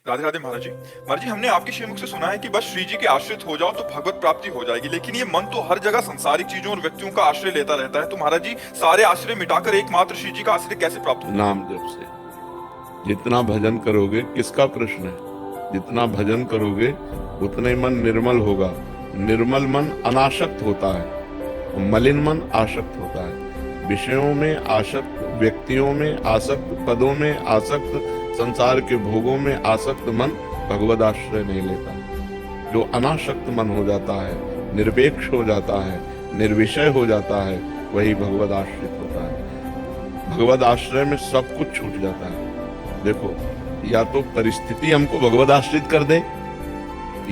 राधे राधे महाराज जी। महाराज जी, हमने आपके श्रीमुख से सुना है कि बस श्री जी के आश्रित हो जाओ तो भगवत प्राप्ति हो जाएगी, लेकिन ये मन तो हर जगह संसारिक चीजों और व्यक्तियों का आश्रय लेता रहता है। तो महाराज जी, सारे आश्रय मिटाकर एकमात्र श्री जी का आश्रय कैसे प्राप्त हो? नाम जप से जितना भजन करोगे, किसका प्रश्न है, जितना भजन करोगे उतने मन निर्मल होगा। निर्मल मन अनासक्त होता है, मलिन मन आसक्त होता है। विषयों में आसक्त, व्यक्तियों में आसक्त, पदों में आसक्त, संसार के भोगों में आसक्त मन भगवद आश्रय नहीं लेता। जो अनासक्त मन हो जाता है, निरपेक्ष हो जाता है, निर्विषय हो जाता है, वही भगवद आश्रित होता है। भगवद आश्रय में सब कुछ छूट जाता है। देखो, या तो परिस्थिति हमको भगवद आश्रित कर दे,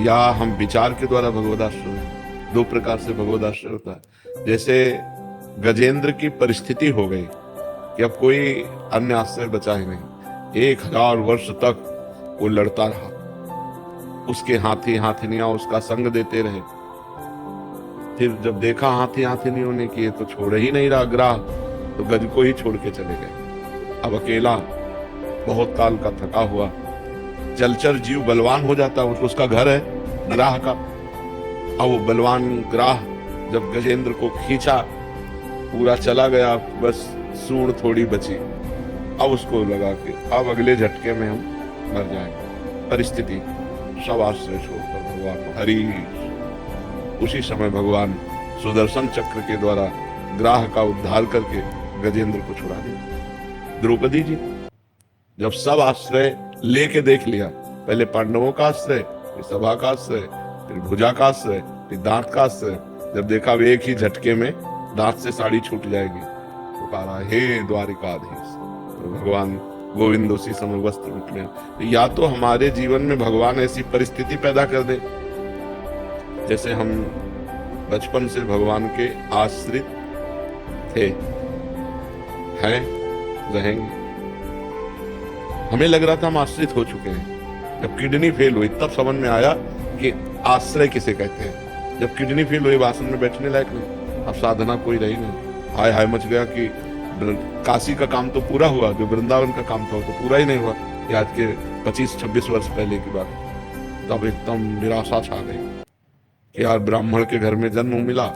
या हम विचार के द्वारा भगवद आश्रय। दो प्रकार से भगवद आश्रय होता है। जैसे गजेंद्र की परिस्थिति हो गई कि अब कोई अन्य आश्रय बचा ही नहीं, 1000 वर्ष तक वो लड़ता रहा, उसके हाथी हाथिनियां उसका संग देते रहे। फिर जब देखा हाथी हाथिनियों ने कि ये तो छोड़ ही नहीं रहा ग्राह, तो गज को ही छोड़ के चले गए। अब अकेला, बहुत काल का थका हुआ, जलचर जीव बलवान हो जाता है, उसका घर है ग्राह का। अब वो बलवान ग्राह जब गजेंद्र को खींचा, पूरा चला गया, बस सूंड थोड़ी बची। अब उसको लगा कि अब अगले झटके में हम मर जाएंगे। परिस्थिति, सब आश्रय छोड़कर भगवान हरि। उसी समय भगवान सुदर्शन चक्र के द्वारा ग्राह का उद्धार करके गजेंद्र को छुड़ा दिया। द्रौपदी जी जब सब आश्रय लेके देख लिया, पहले पांडवों का आश्रय, फिर सभा का आश्रय, फिर भुजा का आश्रय, फिर दांत का आश्रय, जब देखा वे एक ही झटके में दांत से साड़ी छूट जाएगी, तो कहा हे द्वारिकाधीश। तो भगवान गोविंद उसी समय वस्त्र निकले। तो या तो हमारे जीवन में भगवान ऐसी परिस्थिति पैदा कर दे, जैसे हम बचपन से भगवान के आश्रित थे, हैं, रहेंगे। हमें लग रहा था हम आश्रित हो चुके हैं। जब किडनी फेल हुई तब समझ में आया कि आश्रय किसे कहते हैं। जब किडनी फेल हुई, आसन में बैठने लायक नहीं, अब साधना कोई रही नहीं। हाय हाय मच गया कि काशी का काम तो पूरा हुआ, जो वृंदावन का काम था वो तो पूरा ही नहीं हुआ। ये आज के 25-26 वर्ष पहले की बात। तब एकदम निराशा छा गई कि यार, ब्राह्मण के घर में जन्म मिला,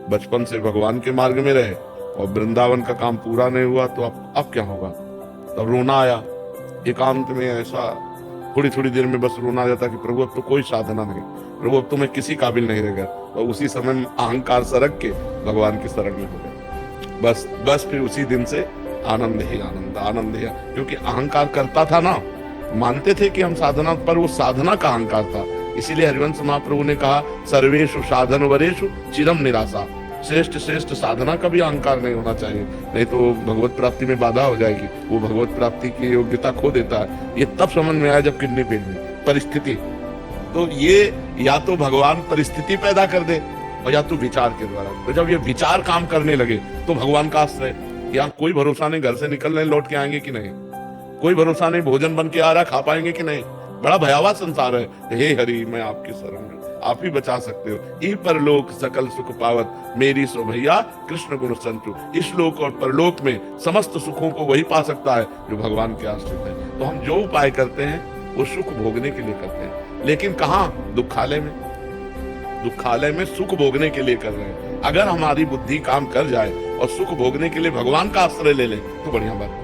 बचपन से भगवान के मार्ग में रहे, और वृंदावन का काम पूरा नहीं हुआ, तो अब क्या होगा। तब रोना आया एकांत में। ऐसा थोड़ी थोड़ी देर में बस रोना आ जाता कि प्रभु अब तो कोई साधना नहीं, प्रभु अब तो मैं किसी काबिल नहीं रह गया। और उसी समय अहंकार सरक के भगवान की शरण में हो गए। बस फिर उसी दिन से आनंद ही आनंद, आनंद ही, क्योंकि अहंकार करता था ना, मानते थे कि हम साधना, पर वो साधना का अहंकार था। इसीलिए हरिवंश महाप्रभु ने कहा, सर्वेषु साधन वरेषु चिरम निराशा। श्रेष्ठ श्रेष्ठ साधना का भी अहंकार नहीं होना चाहिए, नहीं तो भगवत प्राप्ति में बाधा हो जाएगी, वो भगवत प्राप्ति की योग्यता खो देता है। ये तब समझ में आया जब किडनी फेल हुई। परिस्थिति, तो ये या तो भगवान परिस्थिति पैदा कर दे, और या तो विचार के द्वारा। तो जब ये विचार काम करने लगे तो भगवान का आश्रय। यहाँ कोई भरोसा नहीं, घर से निकल रहे लौट के आएंगे कि नहीं, कोई भरोसा नहीं, भोजन बन के आ रहा, खा पाएंगे कि नहीं। बड़ा भयावह संसार है। हे हरि, मैं आपकी शरण में, आप ही बचा सकते हो। ई परलोक सकल सुख पावत, मेरी सो भैया कृष्ण गुण संतु। इस लोक और परलोक में समस्त सुखों को वही पा सकता है जो भगवान के आश्रित है। तो हम जो उपाय करते हैं वो सुख भोगने के लिए करते हैं, लेकिन कहाँ, दुखालय में। दुखालय में सुख भोगने के लिए कर रहे हैं। अगर हमारी बुद्धि काम कर जाए और सुख भोगने के लिए भगवान का आश्रय ले ले, तो बढ़िया बात है।